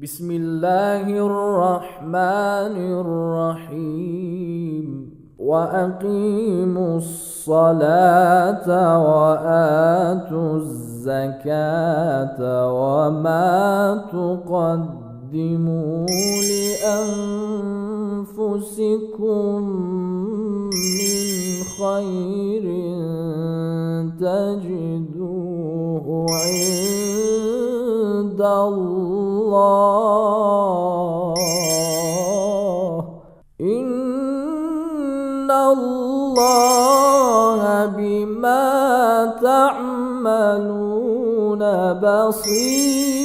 بسم الله الرحمن الرحيم وأقيموا الصلاة وآتوا الزكاة وما تقدموا لأنفسكم من خير تجدوه عند الله إن الله بما تعملون بصير.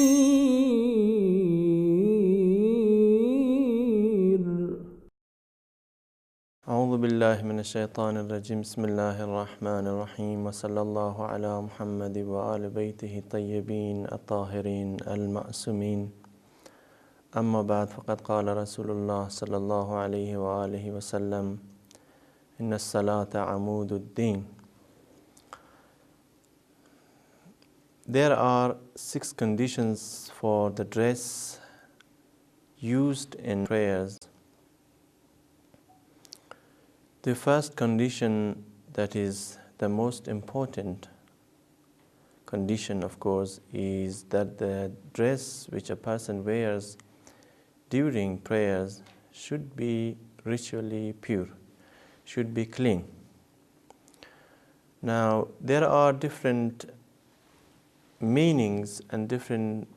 أعوذ بالله من الشيطان الرجيم. بسم الله الرحمن الرحيم وصلى الله على محمد وآل بيته الطيبين الطاهرين المعصومين. أما بعد، فقد قال رسول الله صلى الله عليه وآله وسلم إن الصلاة عمود الدين. There are 6 conditions for the dress used in prayers. The first condition, that is the most important condition, of course, is that the dress which a person wears during prayers should be ritually pure, should be clean. Now, there are different meanings and different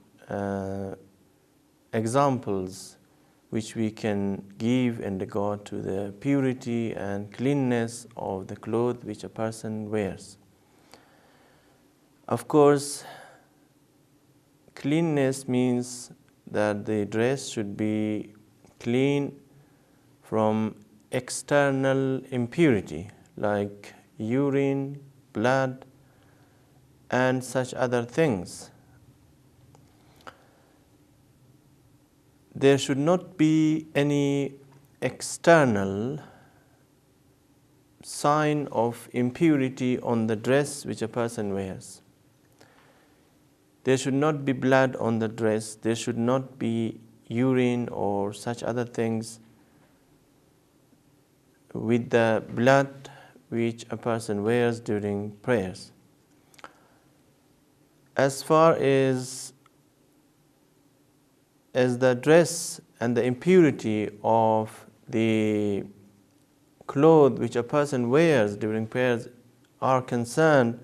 examples which we can give in regard to the purity and cleanness of the clothes which a person wears. Of course, cleanness means that the dress should be clean from external impurity like urine, blood, and such other things. There should not be any external sign of impurity on the dress which a person wears. There should not be blood on the dress. There should not be urine or such other things with the blood which a person wears during prayers. As far as the dress and the impurity of the clothes which a person wears during prayers are concerned,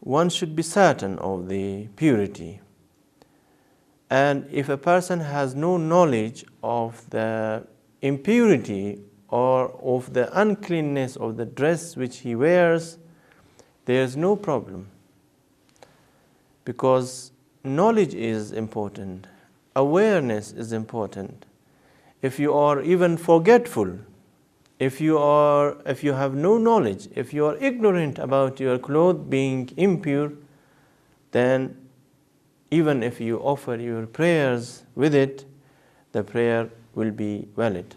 one should be certain of the purity. And if a person has no knowledge of the impurity or of the uncleanness of the dress which he wears, there is no problem, because knowledge is important. Awareness is important. If you are even forgetful, if you have no knowledge, if you are ignorant about your clothes being impure, then even if you offer your prayers with it, the prayer will be valid.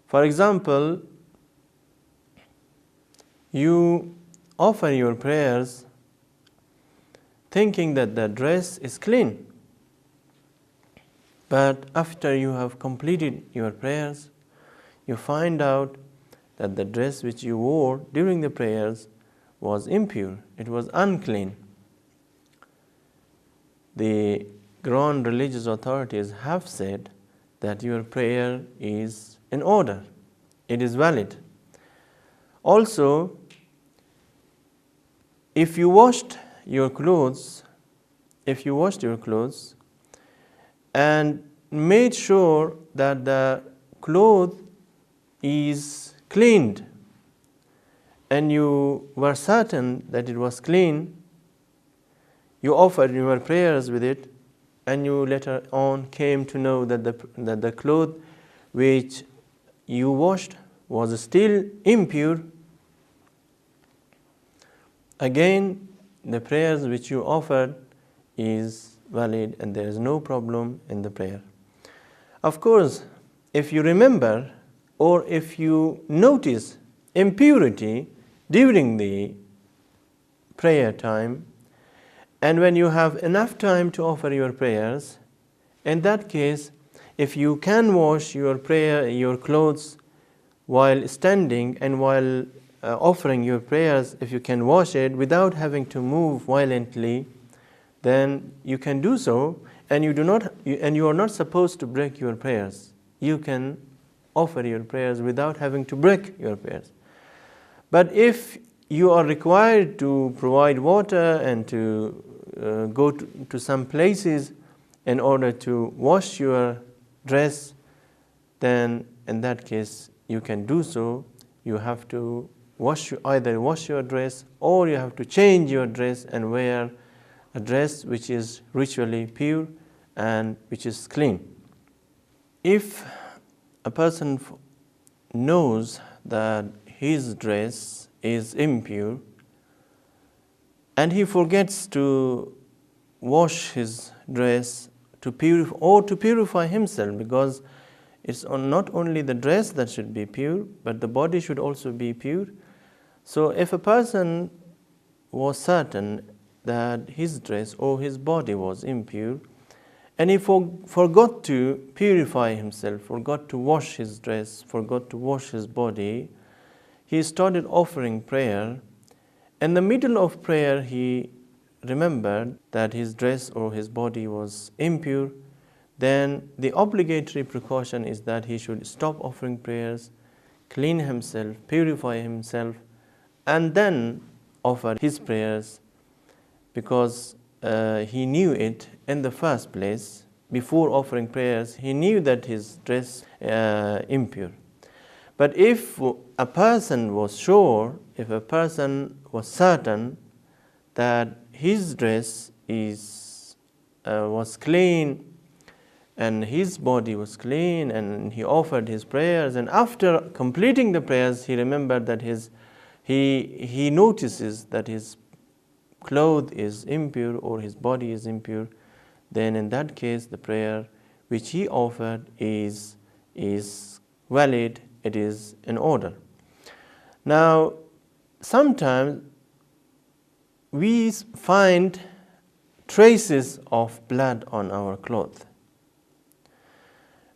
For example, you offer your prayers thinking that the dress is clean. But after you have completed your prayers, you find out that the dress which you wore during the prayers was impure, it was unclean. The ground religious authorities have said that your prayer is in order, it is valid. Also, if you washed your clothes and made sure that the cloth is cleaned, and you were certain that it was clean, you offered your prayers with it, and you later on came to know that the cloth which you washed was still impure, again the prayers which you offered is valid and there is no problem in the prayer. Of course, if you remember or if you notice impurity during the prayer time And when you have enough time to offer your prayers, in that case, if you can wash your clothes while standing and while offering your prayers, if you can wash it without having to move violently, then you can do so, and you are not supposed to break your prayers. You can offer your prayers without having to break your prayers. But if you are required to provide water and to go to some places in order to wash your dress, then in that case you can do so. You have to either wash your dress, or you have to change your dress and wear a dress which is ritually pure and which is clean. If a person knows that his dress is impure and he forgets to wash his dress to purify himself, because it's not only the dress that should be pure, but the body should also be pure. So if a person was certain that his dress or his body was impure, and he forgot to purify himself, forgot to wash his dress, forgot to wash his body, he started offering prayer. In the middle of prayer, he remembered that his dress or his body was impure. Then the obligatory precaution is that he should stop offering prayers, clean himself, purify himself, and then offer his prayers, because he knew it in the first place. Before offering prayers, he knew that his dress impure. But if a person was sure, if a person was certain that his dress was clean and his body was clean, and he offered his prayers, and after completing the prayers he remembered that he notices that his cloth is impure or his body is impure, then in that case the prayer which he offered is valid, it is in order. Now, sometimes we find traces of blood on our clothes.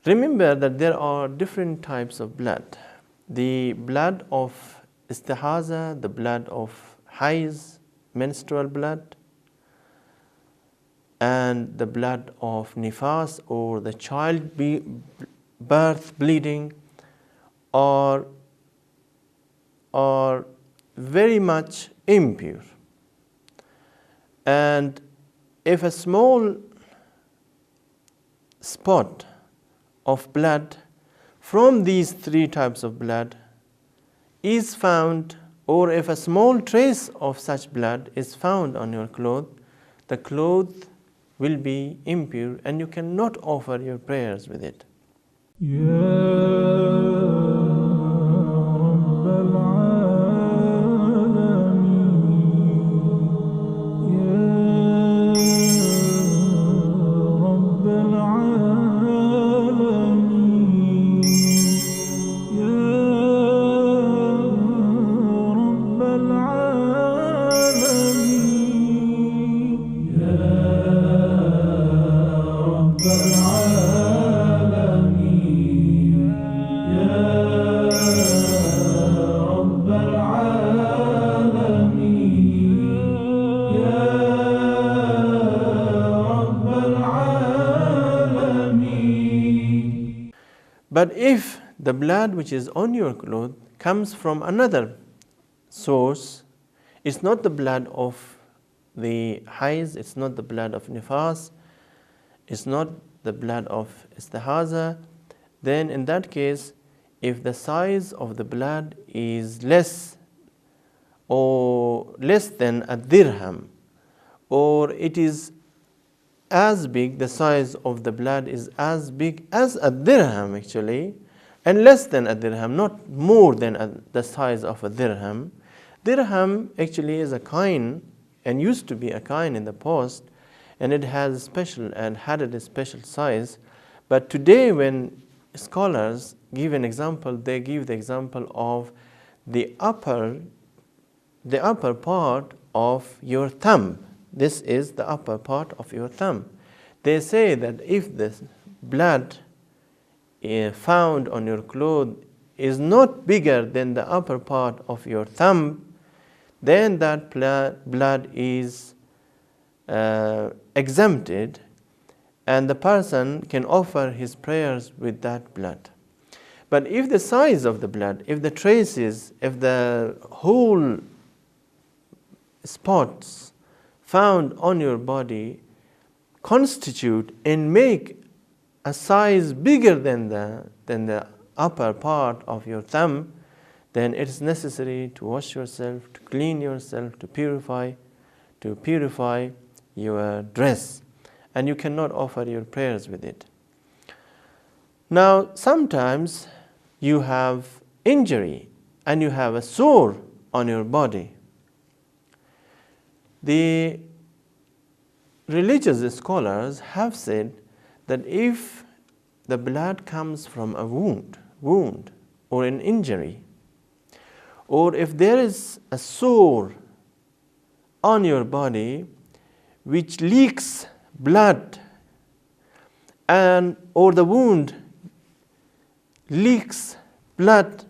Remember that there are different types of blood. The blood of istihaza, the blood of haiz, menstrual blood, and the blood of nifas or the childbirth bleeding are very much impure. And if a small spot of blood from these three types of blood is found, or if a small trace of such blood is found on your cloth, the cloth will be impure and you cannot offer your prayers with it. But if the blood which is on your cloth comes from another source, it's not the blood of the haiz, it's not the blood of nifas, it's not the blood of istihaza, then in that case, if the size of the blood is less than a dirham, or it is as big, the size of the blood is as big as a dirham actually, and less than a dirham, not more than the size of a dirham. Dirham actually is a coin and used to be a coin in the past, and it had a special size. But today when scholars give an example, they give the example of the upper part of your thumb. This is the upper part of your thumb. They say that if the blood found on your clothes is not bigger than the upper part of your thumb, then that blood is exempted, and the person can offer his prayers with that blood. But if the size of the blood, if the traces, if the whole spots found on your body constitute and make a size bigger than the upper part of your thumb, then it is necessary to wash yourself, to clean yourself, to purify your dress, and you cannot offer your prayers with it. Now, sometimes you have injury and you have a sore on your body. The religious scholars have said that if the blood comes from a wound or an injury, or if there is a sore on your body which leaks blood, and or the wound leaks blood,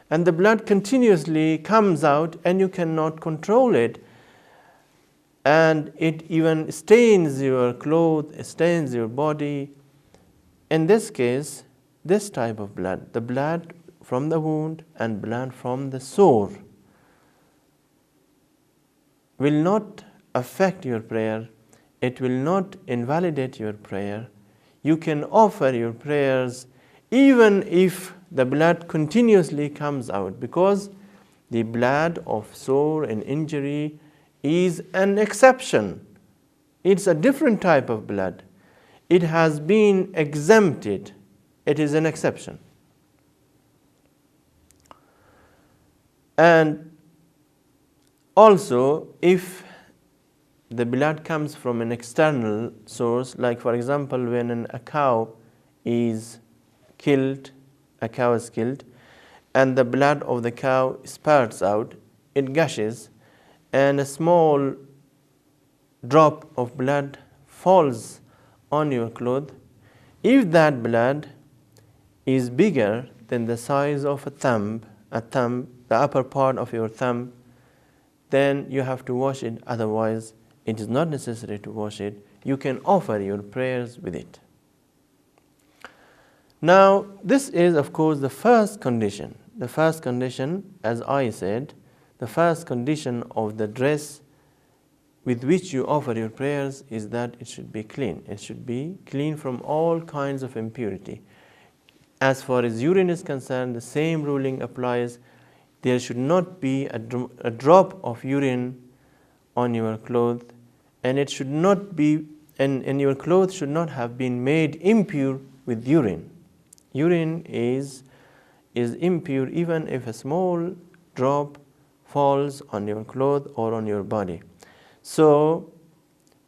and the blood continuously comes out and you cannot control it, and it even stains your clothes, stains your body. In this case, this type of blood, the blood from the wound and blood from the sore, will not affect your prayer. It will not invalidate your prayer. You can offer your prayers even if the blood continuously comes out, because the blood of sore and injury is an exception. It's a different type of blood. It has been exempted. It is an exception. And also, if the blood comes from an external source, like for example when a cow is killed, and the blood of the cow spurts out, it gushes, and a small drop of blood falls on your cloth. If that blood is bigger than the size of a thumb, the upper part of your thumb, then you have to wash it. Otherwise, it is not necessary to wash it. You can offer your prayers with it. Now, this is, of course, the first condition. The first condition, as I said, the first condition of the dress with which you offer your prayers is that it should be clean. It should be clean from all kinds of impurity. As far as urine is concerned, the same ruling applies. There should not be a drop of urine on your clothes, and it should not be, and your clothes should not have been made impure with urine. Urine is impure even if a small drop falls on your clothes or on your body. So,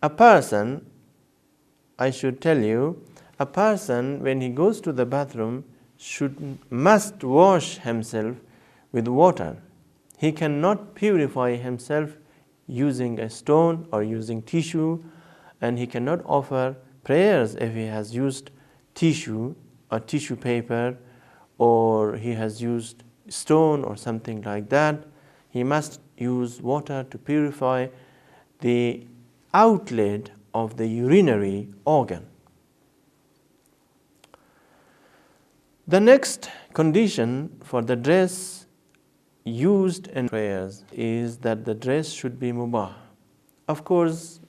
a person, I should tell you, a person when he goes to the bathroom must wash himself with water. He cannot purify himself using a stone or using tissue, and he cannot offer prayers if he has used tissue or tissue paper, or he has used stone or something like that. He must use water to purify the outlet of the urinary organ. The next condition for the dress used in prayers is that the dress should be mubah. Of course,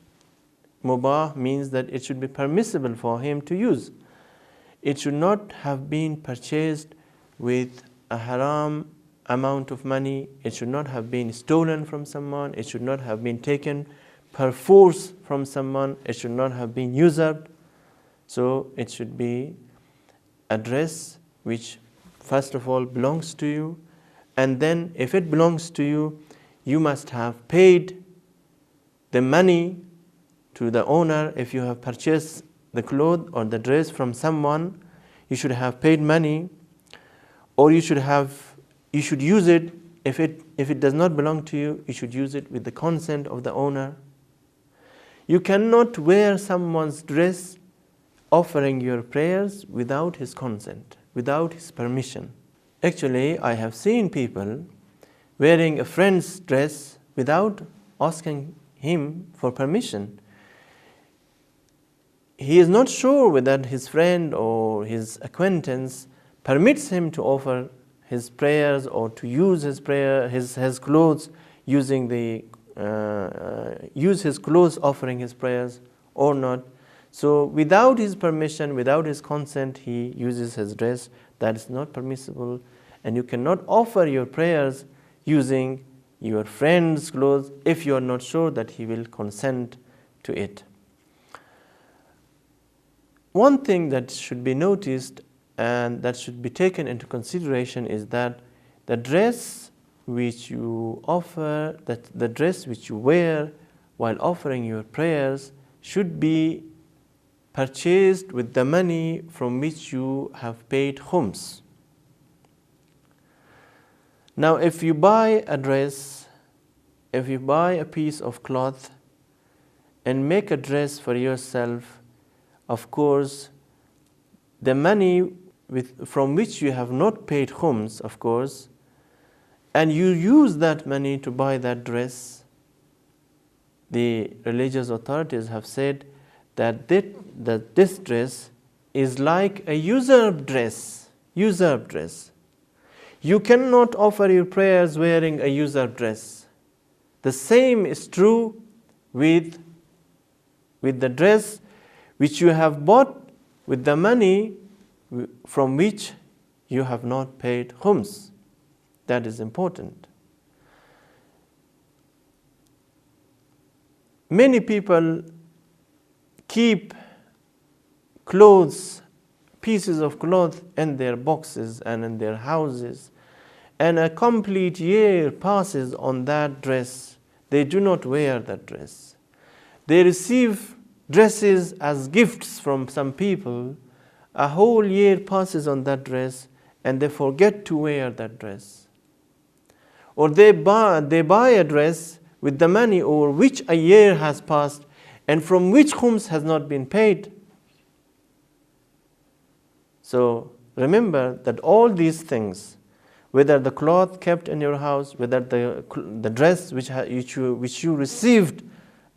mubah means that it should be permissible for him to use. It should not have been purchased with a haram amount of money. It should not have been stolen from someone. It should not have been taken per force from someone. It should not have been usurped. So it should be a dress which first of all belongs to you, and then if it belongs to you, you must have paid the money to the owner. If you have purchased the cloth or the dress from someone, you should have paid money, or you should use it. If it does not belong to you, you should use it with the consent of the owner. You cannot wear someone's dress offering your prayers without his consent, without his permission. Actually, I have seen people wearing a friend's dress without asking him for permission. He is not sure whether his friend or his acquaintance permits him to offer his prayers or to use his clothes, use his clothes offering his prayers or not. So without his permission, without his consent, he uses his dress. That is not permissible, and you cannot offer your prayers using your friend's clothes if you are not sure that he will consent to it. One thing that should be noticed and that should be taken into consideration is that the dress which you offer, that the dress which you wear while offering your prayers should be purchased with the money from which you have paid khums. Now, if you buy a dress, if you buy a piece of cloth and make a dress for yourself, of course, the money from which you have not paid khums, of course, and you use that money to buy that dress, the religious authorities have said that this dress is like a usurped dress. Usurped dress. You cannot offer your prayers wearing a usurped dress. The same is true with the dress which you have bought with the money from which you have not paid khums. That is important. Many people keep clothes, pieces of cloth in their boxes and in their houses, and a complete year passes on that dress. They do not wear that dress. They receive dresses as gifts from some people. A whole year passes on that dress and they forget to wear that dress. Or they buy a dress with the money over which a year has passed and from which khums has not been paid. So remember that all these things, whether the cloth kept in your house, whether the dress which you received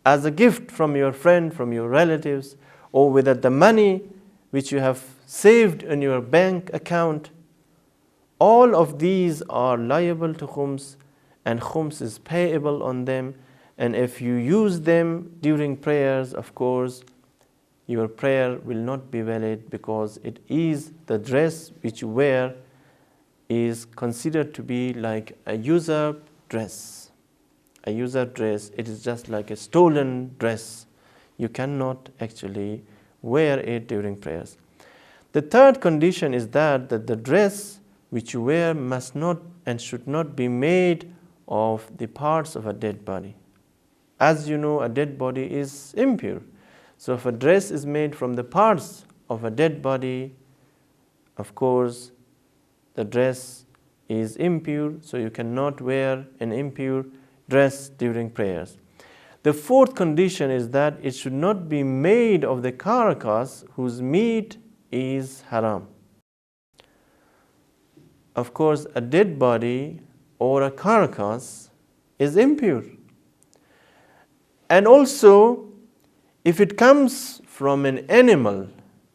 as a gift from your friend, from your relatives, or whether the money which you have saved in your bank account, all of these are liable to khums, and khums is payable on them. And if you use them during prayers, of course, your prayer will not be valid, because it is the dress which you wear is considered to be like a usurped dress. A usurped dress, it is just like a stolen dress. You cannot actually wear it during prayers. The third condition is that the dress which you wear must not and should not be made of the parts of a dead body. As you know, a dead body is impure. So if a dress is made from the parts of a dead body, of course, the dress is impure, so you cannot wear an impure dress during prayers. The fourth condition is that it should not be made of the carcass whose meat is haram. Of course, a dead body or a carcass is impure. And also, if it comes from an animal,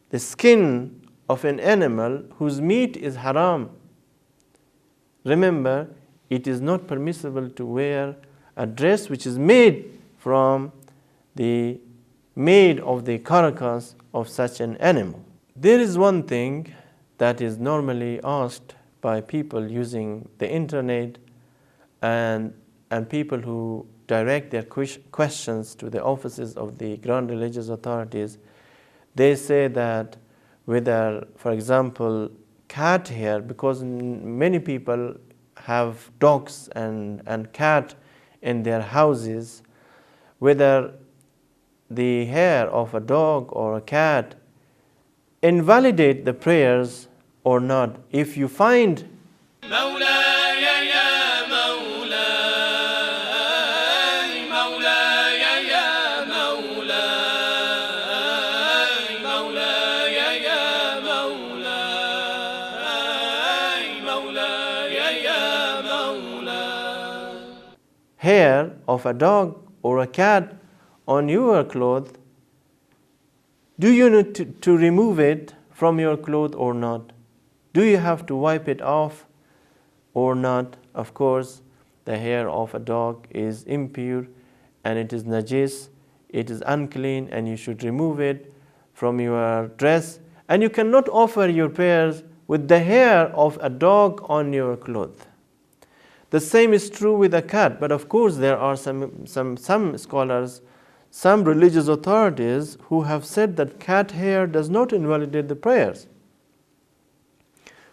the skin of an animal whose meat is haram, remember, it is not permissible to wear a dress which is made of the carcass of such an animal. There is one thing that is normally asked by people using the internet and people who direct their questions to the offices of the Grand Religious Authorities. They say that whether, for example, cat hair, because many people have dogs and cat in their houses, whether the hair of a dog or a cat invalidate the prayers or not. If you find hair of a dog or a cat on your clothes, do you need to remove it from your clothes or not? Do you have to wipe it off or not? Of course, the hair of a dog is impure and it is najis, it is unclean, and you should remove it from your dress. And you cannot offer your prayers with the hair of a dog on your clothes. The same is true with a cat, but of course there are some scholars, some religious authorities who have said that cat hair does not invalidate the prayers.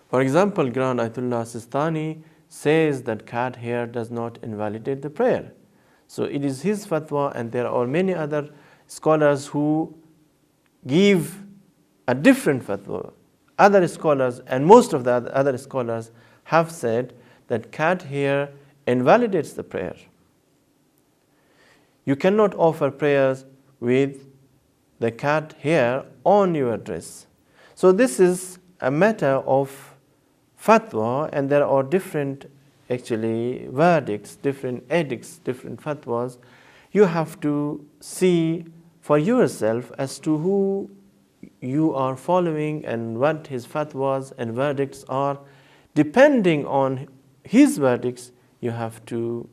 For example, Grand Ayatollah Sistani says that cat hair does not invalidate the prayer. So it is his fatwa, and there are many other scholars who give a different fatwa. Other scholars, and most of the other scholars, have said that cat hair invalidates the prayer. You cannot offer prayers with the cat hair on your dress. So this is a matter of fatwa, and there are different actually verdicts, different edicts, different fatwas. You have to see for yourself as to who you are following and what his fatwas and verdicts are. Depending on his verdicts, you have to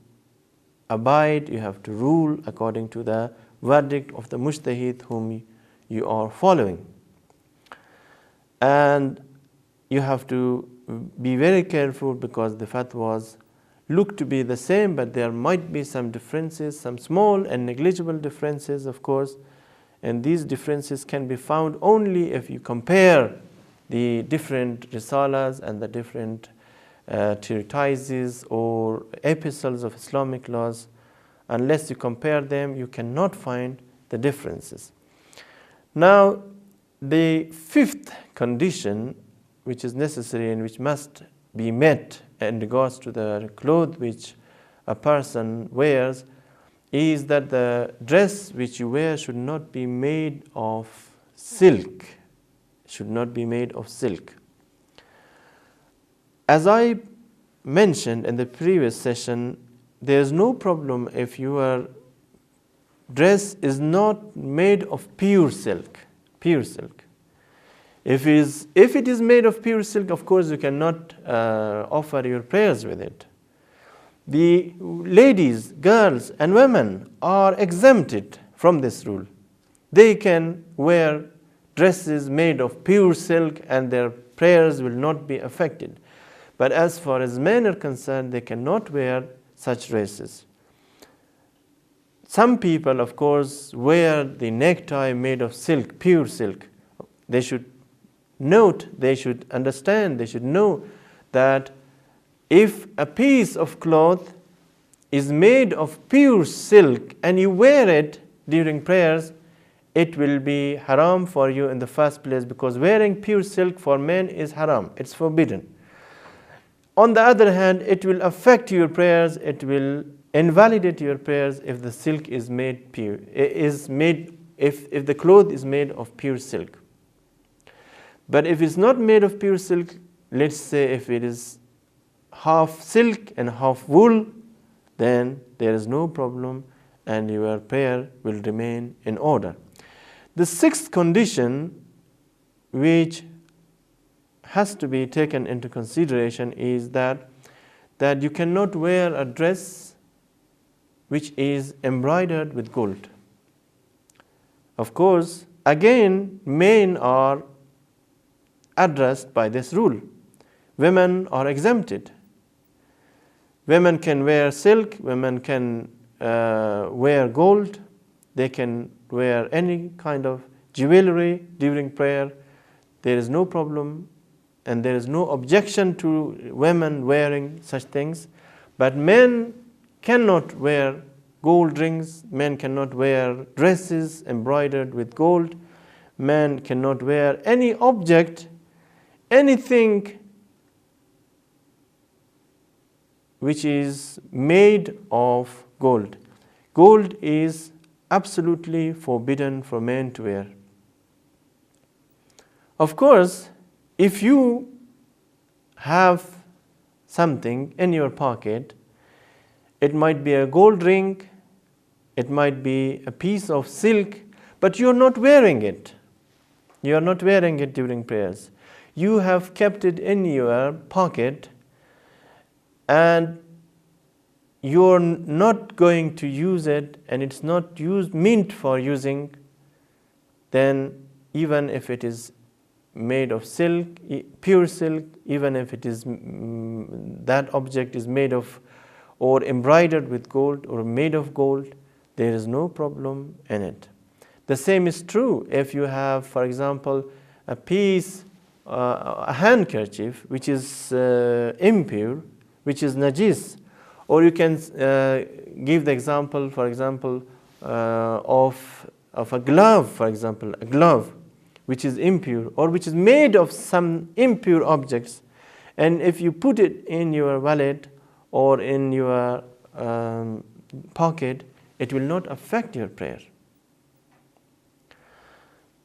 abide, you have to rule according to the verdict of the mujtahid whom you are following. And you have to be very careful, because the fatwas look to be the same, but there might be some differences, some small and negligible differences, of course. And these differences can be found only if you compare the different risalas and the different treatises or epistles of Islamic laws. Unless you compare them, you cannot find the differences. Now, the fifth condition which is necessary and which must be met in regards to the clothes which a person wears is that the dress which you wear should not be made of silk. Should not be made of silk. As I mentioned in the previous session, there is no problem if your dress is not made of pure silk. Pure silk. If it is made of pure silk, of course you cannot offer your prayers with it. The ladies, girls and women are exempted from this rule. They can wear dresses made of pure silk and their prayers will not be affected. But as far as men are concerned, they cannot wear such dresses. Some people, of course, wear the necktie made of silk, pure silk. They should note, they should understand, they should know that if a piece of cloth is made of pure silk and you wear it during prayers, it will be haram for you in the first place, because wearing pure silk for men is haram, it's forbidden. On the other hand, it will affect your prayers, it will invalidate your prayers if the silk is made pure, if the cloth is made of pure silk. But if it's not made of pure silk, let's say if it is half silk and half wool, then there is no problem and your prayer will remain in order. The sixth condition which has to be taken into consideration is that you cannot wear a dress which is embroidered with gold. Of course, again, men are addressed by this rule. Women are exempted. Women can wear silk, women can wear gold, they can wear any kind of jewelry during prayer. There is no problem and there is no objection to women wearing such things. But men cannot wear gold rings, men cannot wear dresses embroidered with gold, men cannot wear any object, anything which is made of gold. Gold is absolutely forbidden for men to wear. Of course, if you have something in your pocket It might be a gold ring, it might be a piece of silk, but you're not wearing it. You are not wearing it during prayers. You have kept it in your pocket and you're not going to use it, and it's not meant for using, then even if it is made of silk, pure silk, even if it is that object is made of or embroidered with gold or made of gold, there is no problem in it. The same is true if you have, for example, a piece, a handkerchief which is impure, which is najis, or you can give the example, for example, of a glove, for example, a glove which is impure or which is made of some impure objects, and if you put it in your wallet or in your pocket, it will not affect your prayer.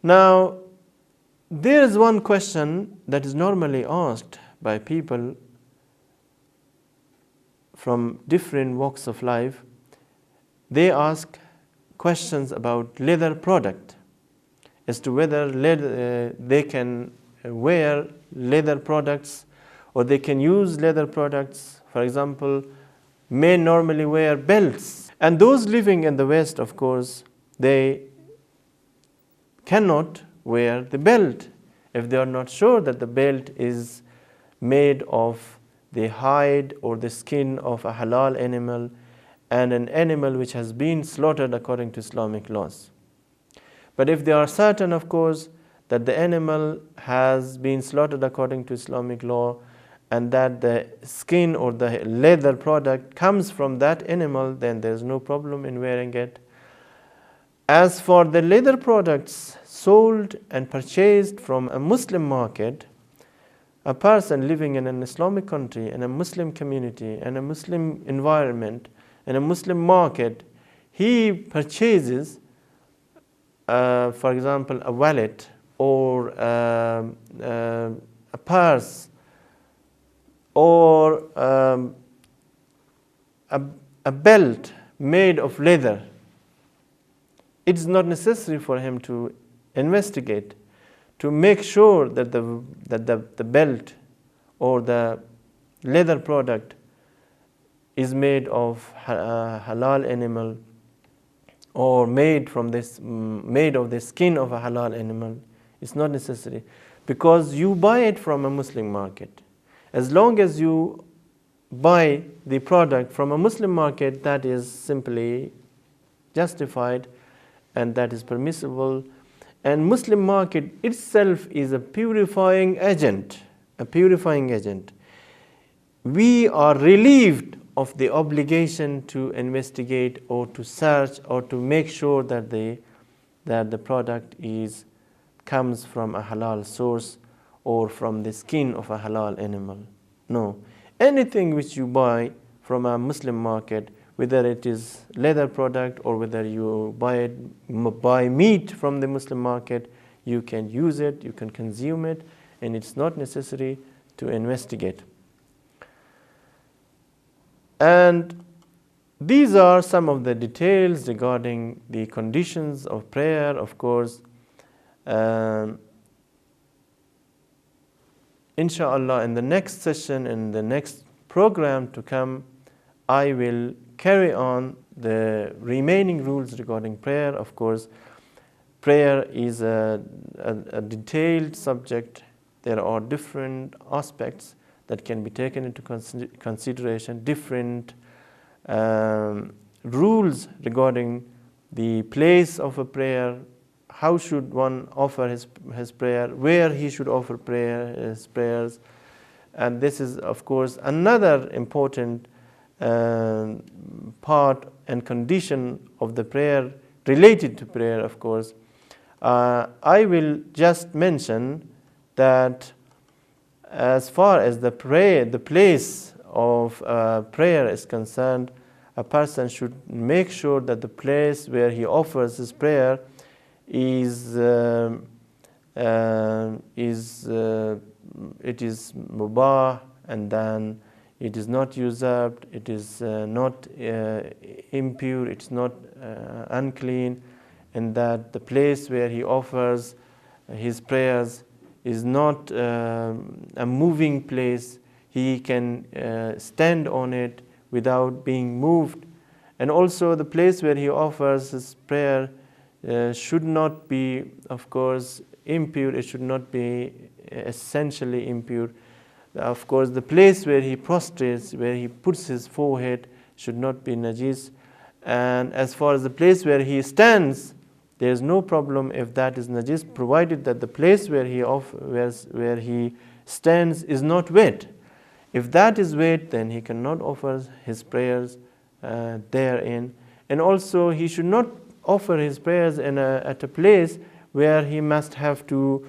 Now, there is one question that is normally asked by people from different walks of life. They ask questions about leather product, as to whether they can wear leather products or they can use leather products. For example, men normally wear belts, and those living in the West, of course, they cannot wear the belt if they are not sure that the belt is made of the hide or the skin of a halal animal, and an animal which has been slaughtered according to Islamic laws. But if they are certain, of course, that the animal has been slaughtered according to Islamic law, and that the skin or the leather product comes from that animal, then there is no problem in wearing it. As for the leather products sold and purchased from a Muslim market, a person living in an Islamic country, in a Muslim community, in a Muslim environment, in a Muslim market, he purchases, for example, a wallet or a purse or a belt made of leather. It's not necessary for him to investigate, to make sure that the belt or the leather product is made of halal animal or made of the skin of a halal animal. It's not necessary, because you buy it from a Muslim market. As long as you buy the product from a Muslim market, that is simply justified and that is permissible. And Muslim market itself is a purifying agent. We are relieved of the obligation to investigate or to search or to make sure that the product comes from a halal source or from the skin of a halal animal. No. Anything which you buy from a Muslim market, whether it is leather product or whether you buy meat from the Muslim market, you can use it, you can consume it, and it's not necessary to investigate. And these are some of the details regarding the conditions of prayer. Of course, inshallah, in the next session, in the next program to come, I will carry on the remaining rules regarding prayer. Of course, prayer is a detailed subject. There are different aspects that can be taken into consideration, different rules regarding the place of a prayer, how should one offer his prayer, where he should offer his prayers. And this is, of course, another important part and condition of the prayer, related to prayer, of course. I will just mention that as far as the place of prayer is concerned, a person should make sure that the place where he offers his prayer is mubah, and then it is not usurped, it is not impure, it's not unclean, and that the place where he offers his prayers is not a moving place. He can stand on it without being moved. And also the place where he offers his prayer should not be, of course, impure. It should not be essentially impure. Of course, the place where he prostrates, where he puts his forehead, should not be najis. And as far as the place where he stands, there is no problem if that is najis, provided that the place where he stands is not wet. If that is wet, then he cannot offer his prayers therein. And also, he should not offer his prayers at a place where he must have to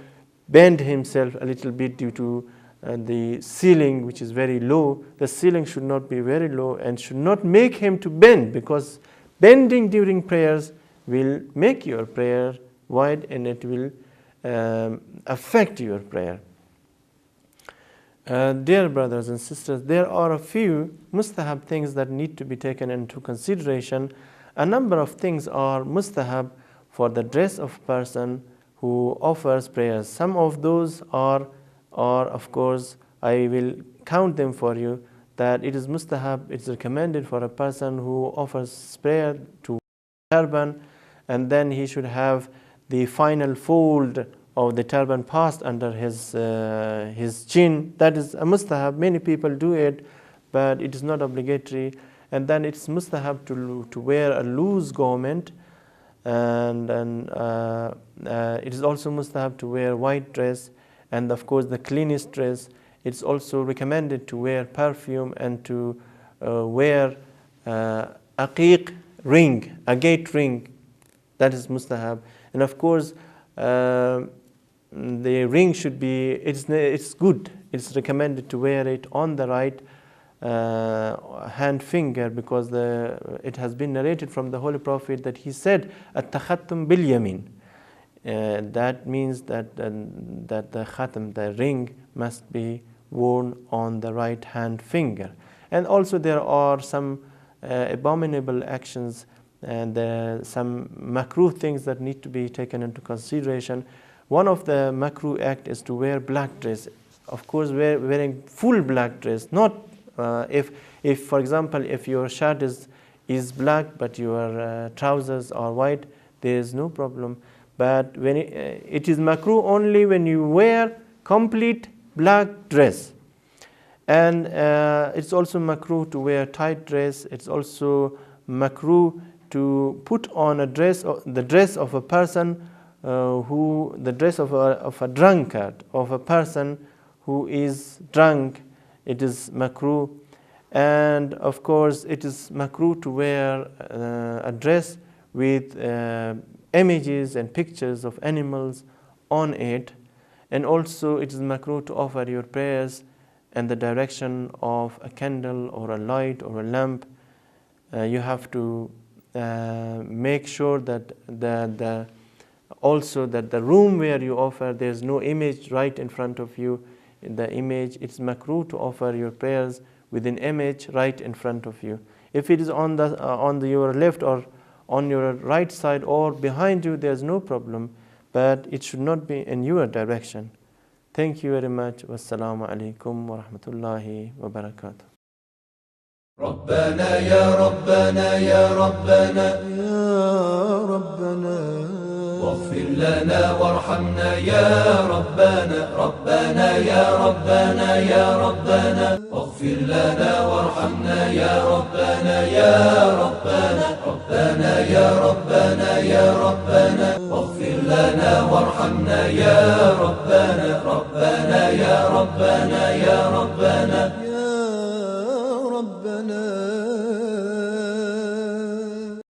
bend himself a little bit due to the ceiling, which is very low. The ceiling should not be very low and should not make him to bend, because bending during prayers will make your prayer void and it will affect your prayer. Dear brothers and sisters, there are a few mustahab things that need to be taken into consideration. A number of things are mustahab for the dress of person who offers prayers. Some of those are of course, I will count them for you, that it is mustahab, it's recommended for a person who offers prayer to turban, and then he should have the final fold of the turban passed under his chin. That is a mustahab. Many people do it, but it is not obligatory. And then it's mustahab to wear a loose garment, and it is also mustahab to wear white dress, and of course the cleanest dress. It's also recommended to wear perfume and to wear aqiq ring, a gate ring. That is mustahab. And of course the ring should be, it's good, it's recommended to wear it on the right hand finger, because it has been narrated from the Holy Prophet that he said, at-takhattum bil yamin. That means that the khatam, the ring, must be worn on the right hand finger. And also there are some abominable actions and some makruh things that need to be taken into consideration. One of the makruh act is to wear black dress. Of course, wearing full black dress, not if for example, if your shirt is black but your trousers are white, there is no problem. But when it is makruh only when you wear complete black dress. And it's also makruh to wear tight dress. It's also makruh to put on a dress, the dress of a person the dress of a drunkard, of a person who is drunk. It is makruh. And of course it is makruh to wear a dress with images and pictures of animals on it. And also it is makruh to offer your prayers in the direction of a candle or a light or a lamp. You have to make sure that also that the room where you offer, there is no image right in front of you. In the image, it's makruh to offer your prayers with an image right in front of you. If it is on your left or on your right side or behind you, there's no problem, but it should not be in your direction. Thank you very much. Wassalamu alaikum wa rahmatullahi wa barakatuh. ربنا يا ربنا يا ربنا يا ربنا واغفر لنا وارحمنا يا ربنا ربنا يا ربنا يا ربنا واغفر لنا وارحمنا يا ربنا يا ربنا ربنا يا ربنا يا ربنا واغفر لنا وارحمنا يا ربنا ربنا يا ربنا يا ربنا